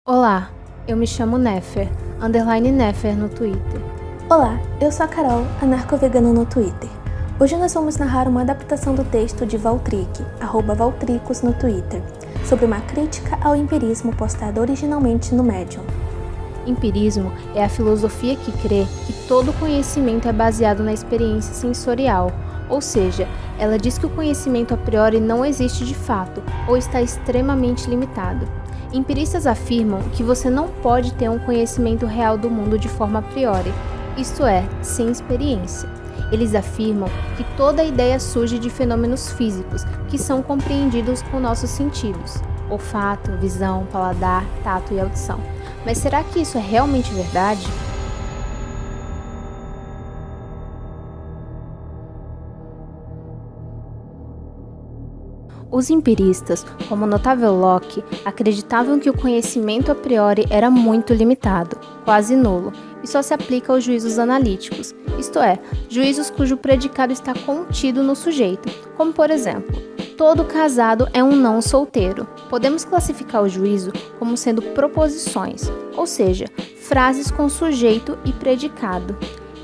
Olá, eu me chamo Nefer, _Nefer no Twitter. Olá, eu sou a Carol, anarcovegana no Twitter. Hoje nós vamos narrar uma adaptação do texto de Valtryek, @Valtricos no Twitter, sobre uma crítica ao empirismo postada originalmente no Medium. Empirismo é a filosofia que crê que todo conhecimento é baseado na experiência sensorial, ou seja, ela diz que o conhecimento a priori não existe de fato ou está extremamente limitado. Empiristas afirmam que você não pode ter um conhecimento real do mundo de forma a priori, isto é, sem experiência. Eles afirmam que toda ideia surge de fenômenos físicos que são compreendidos com nossos sentidos: olfato, visão, paladar, tato e audição. Mas será que isso é realmente verdade? Os empiristas, como notável Locke, acreditavam que o conhecimento a priori era muito limitado, quase nulo, e só se aplica aos juízos analíticos, isto é, juízos cujo predicado está contido no sujeito, como por exemplo, todo casado é um não solteiro. Podemos classificar o juízo como sendo proposições, ou seja, frases com sujeito e predicado.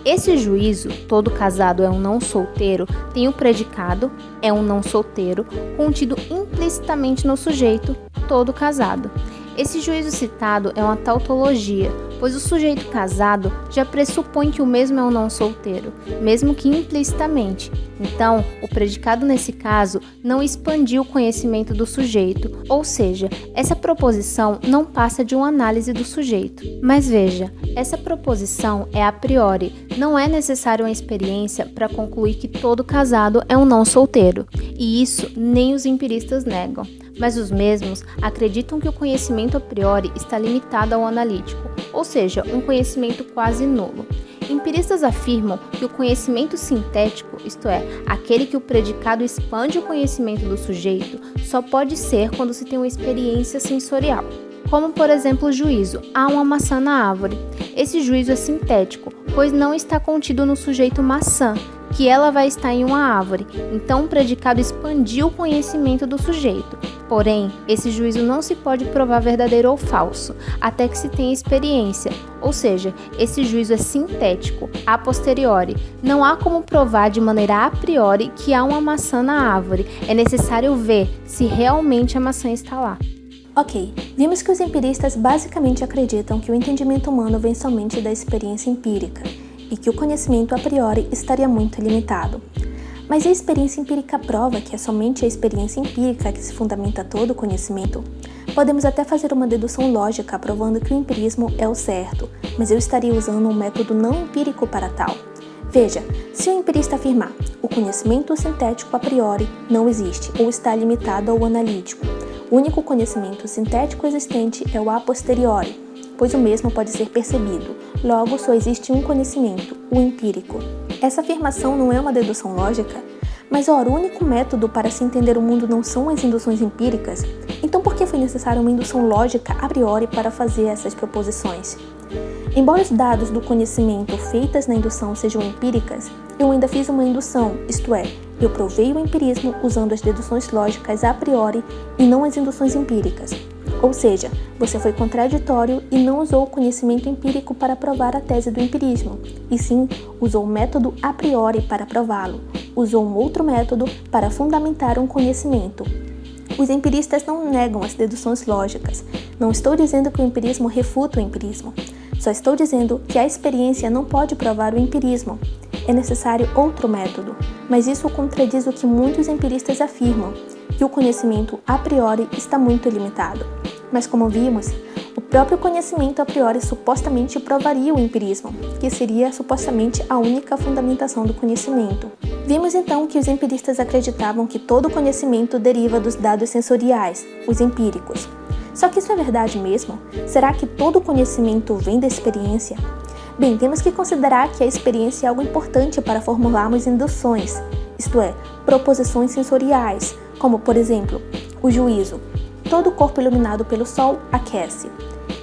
Esse juízo, todo casado é um não solteiro, tem o predicado, é um não solteiro, contido implicitamente no sujeito, todo casado. Esse juízo citado é uma tautologia, pois o sujeito casado já pressupõe que o mesmo é um não solteiro, mesmo que implicitamente. Então, o predicado nesse caso não expandiu o conhecimento do sujeito, ou seja, essa proposição não passa de uma análise do sujeito. Mas veja, essa proposição é a priori, não é necessária uma experiência para concluir que todo casado é um não solteiro, e isso nem os empiristas negam. Mas os mesmos acreditam que o conhecimento a priori está limitado ao analítico, ou seja, um conhecimento quase nulo. Empiristas afirmam que o conhecimento sintético, isto é, aquele que o predicado expande o conhecimento do sujeito, só pode ser quando se tem uma experiência sensorial. Como, por exemplo, o juízo: há uma maçã na árvore. Esse juízo é sintético, pois não está contido no sujeito maçã, que ela vai estar em uma árvore, então o predicado expandiu o conhecimento do sujeito. Porém, esse juízo não se pode provar verdadeiro ou falso, até que se tenha experiência, ou seja, esse juízo é sintético, a posteriori. Não há como provar de maneira a priori que há uma maçã na árvore, é necessário ver se realmente a maçã está lá. Ok, vimos que os empiristas basicamente acreditam que o entendimento humano vem somente da experiência empírica e que o conhecimento a priori estaria muito limitado. Mas a experiência empírica prova que é somente a experiência empírica que se fundamenta todo o conhecimento? Podemos até fazer uma dedução lógica provando que o empirismo é o certo, mas eu estaria usando um método não empírico para tal. Veja, se o empirista afirmar o conhecimento sintético a priori não existe ou está limitado ao analítico, o único conhecimento sintético existente é o a posteriori, pois o mesmo pode ser percebido, logo só existe um conhecimento, o empírico. Essa afirmação não é uma dedução lógica? Mas ora, o único método para se entender o mundo não são as induções empíricas? Então por que foi necessária uma indução lógica a priori para fazer essas proposições? Embora os dados do conhecimento feitas na indução sejam empíricas, eu ainda fiz uma indução, isto é, eu provei o empirismo usando as deduções lógicas a priori e não as induções empíricas. Ou seja, você foi contraditório e não usou o conhecimento empírico para provar a tese do empirismo, e sim usou o método a priori para prová-lo, usou um outro método para fundamentar um conhecimento. Os empiristas não negam as deduções lógicas. Não estou dizendo que o empirismo refuta o empirismo. Só estou dizendo que a experiência não pode provar o empirismo. É necessário outro método, mas isso contradiz o que muitos empiristas afirmam, que o conhecimento a priori está muito limitado. Mas como vimos, o próprio conhecimento a priori supostamente provaria o empirismo, que seria supostamente a única fundamentação do conhecimento. Vimos então que os empiristas acreditavam que todo conhecimento deriva dos dados sensoriais, os empíricos. Só que isso é verdade mesmo? Será que todo conhecimento vem da experiência? Bem, temos que considerar que a experiência é algo importante para formularmos induções, isto é, proposições sensoriais, como por exemplo, o juízo. Todo corpo iluminado pelo sol aquece.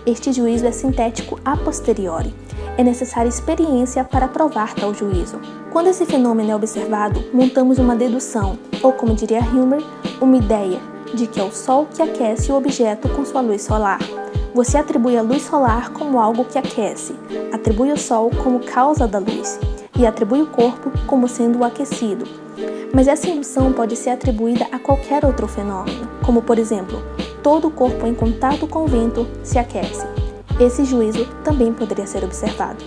Este juízo é sintético a posteriori. É necessária experiência para provar tal juízo. Quando esse fenômeno é observado, montamos uma dedução, ou como diria Hilmer, uma ideia de que é o sol que aquece o objeto com sua luz solar. Você atribui a luz solar como algo que aquece, atribui o sol como causa da luz e atribui o corpo como sendo o aquecido. Mas essa indução pode ser atribuída a qualquer outro fenômeno, como por exemplo, todo o corpo em contato com o vento se aquece. Esse juízo também poderia ser observado.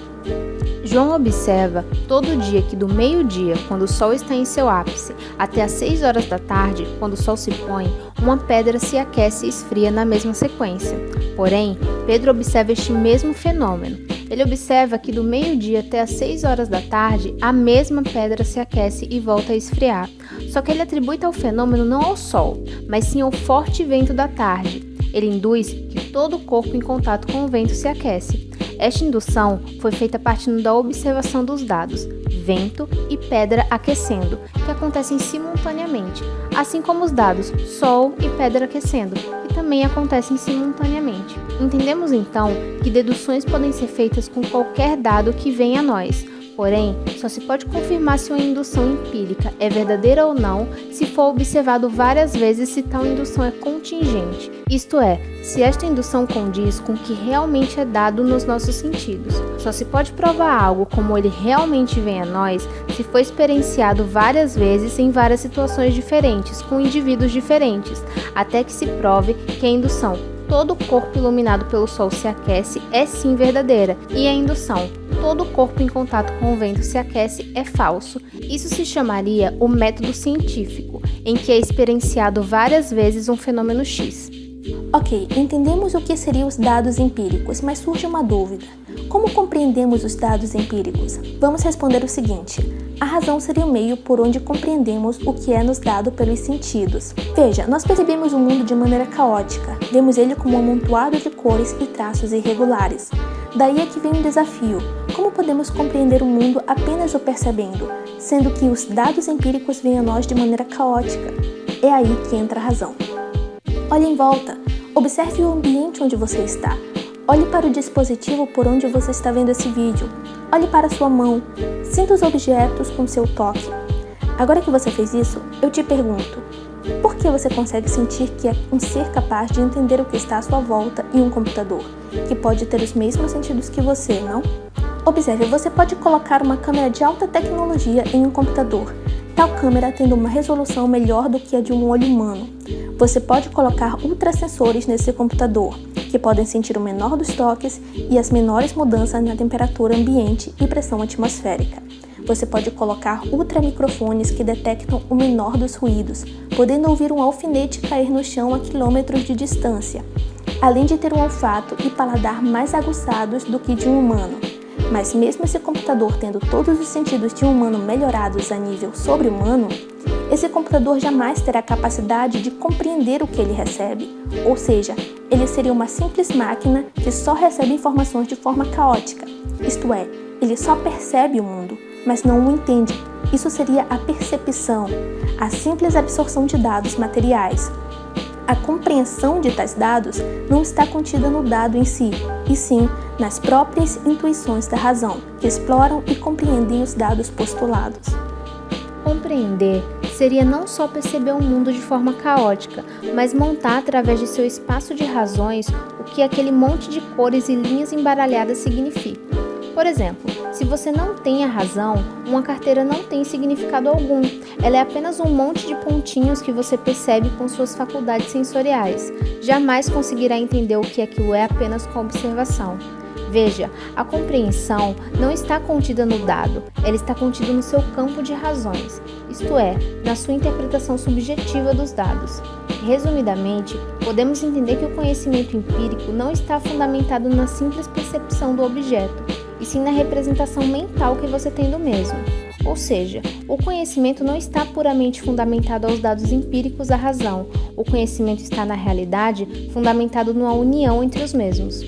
João observa todo dia que do meio-dia, quando o sol está em seu ápice, até às 6 horas da tarde, quando o sol se põe, uma pedra se aquece e esfria na mesma sequência. Porém, Pedro observa este mesmo fenômeno. Ele observa que do meio-dia até às 6 horas da tarde, a mesma pedra se aquece e volta a esfriar. Só que ele atribui tal fenômeno não ao sol, mas sim ao forte vento da tarde. Ele induz que todo o corpo em contato com o vento se aquece. Esta indução foi feita partindo da observação dos dados, vento e pedra aquecendo, que acontecem simultaneamente, assim como os dados sol e pedra aquecendo, que também acontecem simultaneamente. Entendemos então que deduções podem ser feitas com qualquer dado que venha a nós. Porém, só se pode confirmar se uma indução empírica é verdadeira ou não se for observado várias vezes se tal indução é contingente, isto é, se esta indução condiz com o que realmente é dado nos nossos sentidos. Só se pode provar algo como ele realmente vem a nós se for experienciado várias vezes em várias situações diferentes, com indivíduos diferentes, até que se prove que a indução todo o corpo iluminado pelo sol se aquece é sim verdadeira, e a indução todo o corpo em contato com o vento se aquece é falso. Isso se chamaria o método científico, em que é experienciado várias vezes um fenômeno X. Ok, entendemos o que seriam os dados empíricos, mas surge uma dúvida. Como compreendemos os dados empíricos? Vamos responder o seguinte. A razão seria o meio por onde compreendemos o que é nos dado pelos sentidos. Veja, nós percebemos o mundo de maneira caótica, vemos ele como um amontoado de cores e traços irregulares. Daí é que vem um desafio. Como podemos compreender o mundo apenas o percebendo, sendo que os dados empíricos vêm a nós de maneira caótica? É aí que entra a razão. Olhe em volta, observe o ambiente onde você está. Olhe para o dispositivo por onde você está vendo esse vídeo. Olhe para a sua mão, sinta os objetos com seu toque. Agora que você fez isso, eu te pergunto, por que você consegue sentir que é um ser capaz de entender o que está à sua volta em um computador, que pode ter os mesmos sentidos que você, não? Observe, você pode colocar uma câmera de alta tecnologia em um computador, tal câmera tendo uma resolução melhor do que a de um olho humano. Você pode colocar ultrassensores nesse computador, que podem sentir o menor dos toques e as menores mudanças na temperatura ambiente e pressão atmosférica. Você pode colocar ultramicrofones que detectam o menor dos ruídos, podendo ouvir um alfinete cair no chão a quilômetros de distância, além de ter um olfato e paladar mais aguçados do que de um humano. Mas mesmo esse computador tendo todos os sentidos de um humano melhorados a nível sobre-humano, esse computador jamais terá a capacidade de compreender o que ele recebe, ou seja, ele seria uma simples máquina que só recebe informações de forma caótica, isto é, ele só percebe o mundo, mas não o entende. Isso seria a percepção, a simples absorção de dados materiais. A compreensão de tais dados não está contida no dado em si, e sim nas próprias intuições da razão, que exploram e compreendem os dados postulados. Compreender seria não só perceber o mundo de forma caótica, mas montar através de seu espaço de razões o que aquele monte de cores e linhas embaralhadas significa. Por exemplo, se você não tem a razão, uma carteira não tem significado algum. Ela é apenas um monte de pontinhos que você percebe com suas faculdades sensoriais. Jamais conseguirá entender o que aquilo é apenas com observação. Veja, a compreensão não está contida no dado, ela está contida no seu campo de razões, isto é, na sua interpretação subjetiva dos dados. Resumidamente, podemos entender que o conhecimento empírico não está fundamentado na simples percepção do objeto, e sim na representação mental que você tem do mesmo. Ou seja, o conhecimento não está puramente fundamentado aos dados empíricos da razão, o conhecimento está na realidade fundamentado numa união entre os mesmos.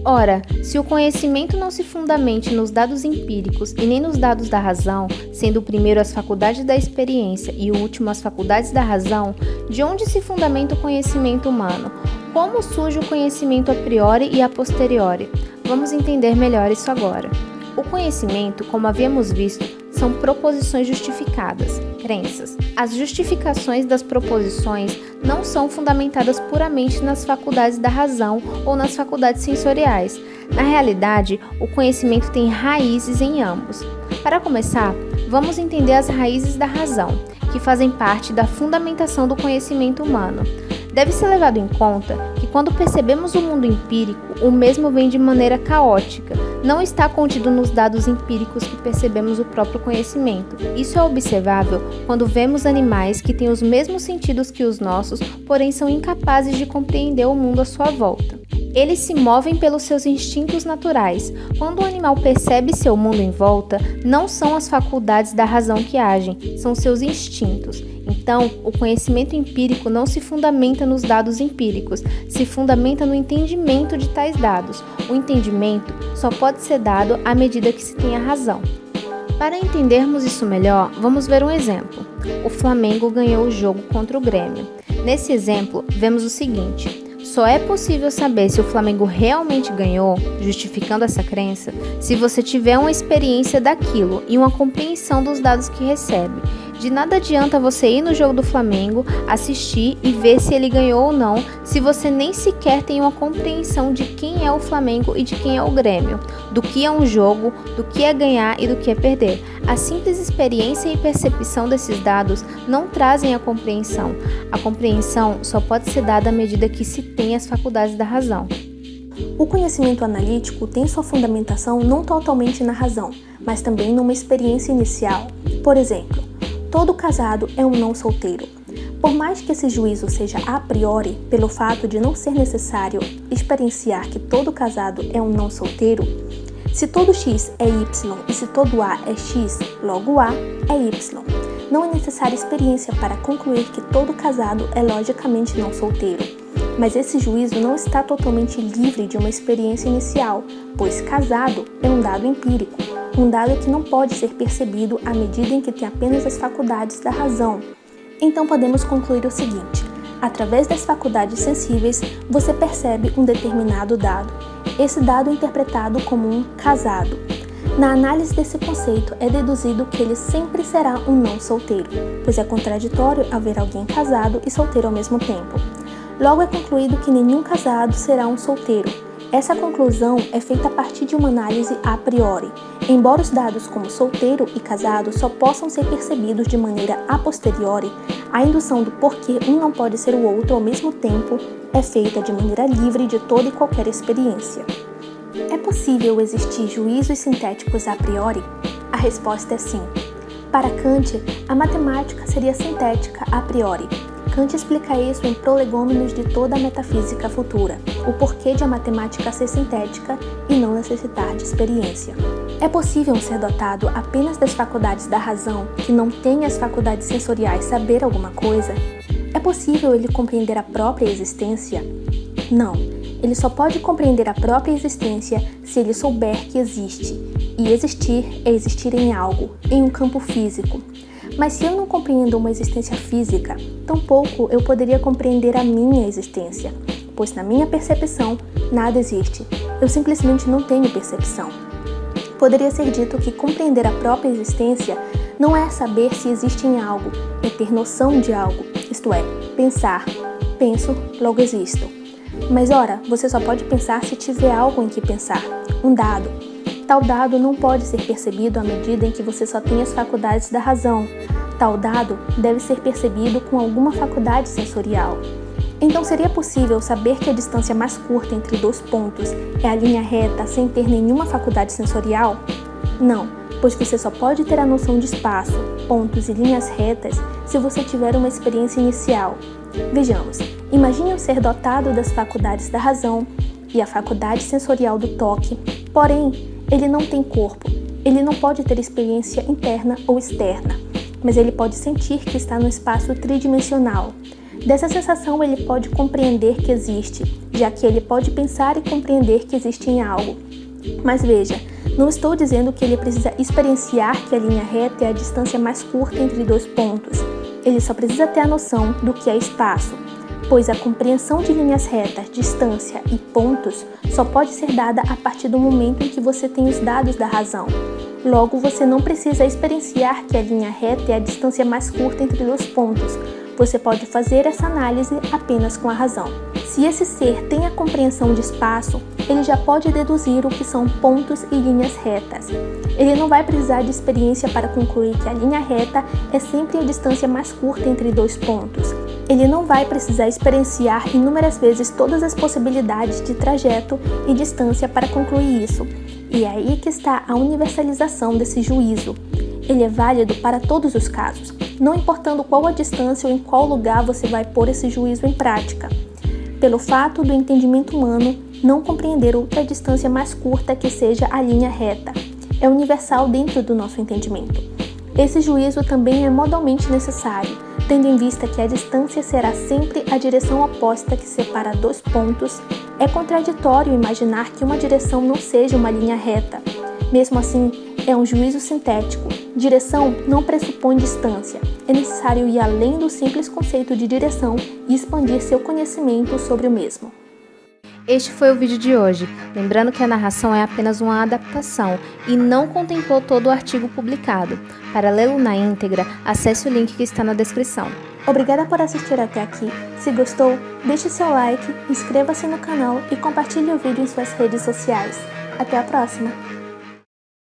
Ora, se o conhecimento não se fundamente nos dados empíricos e nem nos dados da razão, sendo o primeiro as faculdades da experiência e o último as faculdades da razão, de onde se fundamenta o conhecimento humano? Como surge o conhecimento a priori e a posteriori? Vamos entender melhor isso agora. O conhecimento, como havíamos visto, são proposições justificadas. Crenças. As justificações das proposições não são fundamentadas puramente nas faculdades da razão ou nas faculdades sensoriais. Na realidade, o conhecimento tem raízes em ambos. Para começar, vamos entender as raízes da razão, que fazem parte da fundamentação do conhecimento humano. Deve ser levado em conta que quando percebemos o mundo empírico, o mesmo vem de maneira caótica, não está contido nos dados empíricos que percebemos o próprio conhecimento. Isso é observável quando vemos animais que têm os mesmos sentidos que os nossos, porém são incapazes de compreender o mundo à sua volta. Eles se movem pelos seus instintos naturais. Quando o animal percebe seu mundo em volta, não são as faculdades da razão que agem, são seus instintos. Então, o conhecimento empírico não se fundamenta nos dados empíricos, se fundamenta no entendimento de tais dados. O entendimento só pode ser dado à medida que se tem a razão. Para entendermos isso melhor, vamos ver um exemplo. O Flamengo ganhou o jogo contra o Grêmio. Nesse exemplo, vemos o seguinte: só é possível saber se o Flamengo realmente ganhou, justificando essa crença, se você tiver uma experiência daquilo e uma compreensão dos dados que recebe. De nada adianta você ir no jogo do Flamengo, assistir e ver se ele ganhou ou não, se você nem sequer tem uma compreensão de quem é o Flamengo e de quem é o Grêmio, do que é um jogo, do que é ganhar e do que é perder. A simples experiência e percepção desses dados não trazem a compreensão. A compreensão só pode ser dada à medida que se tem as faculdades da razão. O conhecimento analítico tem sua fundamentação não totalmente na razão, mas também numa experiência inicial. Por exemplo, todo casado é um não solteiro. Por mais que esse juízo seja a priori, pelo fato de não ser necessário experienciar que todo casado é um não solteiro, se todo X é Y e se todo A é X, logo A é Y. Não é necessária experiência para concluir que todo casado é logicamente não solteiro. Mas esse juízo não está totalmente livre de uma experiência inicial, pois casado é um dado empírico, um dado que não pode ser percebido à medida em que tem apenas as faculdades da razão. Então podemos concluir o seguinte: através das faculdades sensíveis, você percebe um determinado dado. Esse dado é interpretado como um casado. Na análise desse conceito, é deduzido que ele sempre será um não solteiro, pois é contraditório haver alguém casado e solteiro ao mesmo tempo. Logo é concluído que nenhum casado será um solteiro. Essa conclusão é feita a partir de uma análise a priori, embora os dados como solteiro e casado só possam ser percebidos de maneira a posteriori, a indução do porquê um não pode ser o outro ao mesmo tempo é feita de maneira livre de toda e qualquer experiência. É possível existir juízos sintéticos a priori? A resposta é sim. Para Kant, a matemática seria sintética a priori. Kant explica isso em Prolegômenos de toda a metafísica futura, o porquê de a matemática ser sintética e não necessitar de experiência. É possível um ser dotado apenas das faculdades da razão, que não tem as faculdades sensoriais, saber alguma coisa? É possível ele compreender a própria existência? Não. Ele só pode compreender a própria existência se ele souber que existe. E existir é existir em algo, em um campo físico. Mas se eu não compreendo uma existência física, tampouco eu poderia compreender a minha existência, pois na minha percepção nada existe. Eu simplesmente não tenho percepção. Poderia ser dito que compreender a própria existência não é saber se existe em algo, é ter noção de algo, isto é, pensar. Penso, logo existo. Mas ora, você só pode pensar se tiver algo em que pensar, um dado. Tal dado não pode ser percebido à medida em que você só tem as faculdades da razão. Tal dado deve ser percebido com alguma faculdade sensorial. Então seria possível saber que a distância mais curta entre dois pontos é a linha reta sem ter nenhuma faculdade sensorial? Não, pois você só pode ter a noção de espaço, pontos e linhas retas se você tiver uma experiência inicial. Vejamos, imagine um ser dotado das faculdades da razão e a faculdade sensorial do toque, porém, ele não tem corpo, ele não pode ter experiência interna ou externa, mas ele pode sentir que está no espaço tridimensional. Dessa sensação ele pode compreender que existe, já que ele pode pensar e compreender que existe em algo. Mas veja, não estou dizendo que ele precisa experienciar que a linha reta é a distância mais curta entre dois pontos. Ele só precisa ter a noção do que é espaço, pois a compreensão de linhas retas, distância e pontos só pode ser dada a partir do momento em que você tem os dados da razão. Logo, você não precisa experienciar que a linha reta é a distância mais curta entre dois pontos. Você pode fazer essa análise apenas com a razão. Se esse ser tem a compreensão de espaço, ele já pode deduzir o que são pontos e linhas retas. Ele não vai precisar de experiência para concluir que a linha reta é sempre a distância mais curta entre dois pontos. Ele não vai precisar experienciar inúmeras vezes todas as possibilidades de trajeto e distância para concluir isso. E é aí que está a universalização desse juízo. Ele é válido para todos os casos, não importando qual a distância ou em qual lugar você vai pôr esse juízo em prática. Pelo fato do entendimento humano não compreender outra distância mais curta que seja a linha reta, é universal dentro do nosso entendimento. Esse juízo também é modalmente necessário, tendo em vista que a distância será sempre a direção oposta que separa dois pontos. É contraditório imaginar que uma direção não seja uma linha reta. Mesmo assim, é um juízo sintético. Direção não pressupõe distância. É necessário ir além do simples conceito de direção e expandir seu conhecimento sobre o mesmo. Este foi o vídeo de hoje. Lembrando que a narração é apenas uma adaptação e não contemplou todo o artigo publicado. Para lê-lo na íntegra, acesse o link que está na descrição. Obrigada por assistir até aqui. Se gostou, deixe seu like, inscreva-se no canal e compartilhe o vídeo em suas redes sociais. Até a próxima!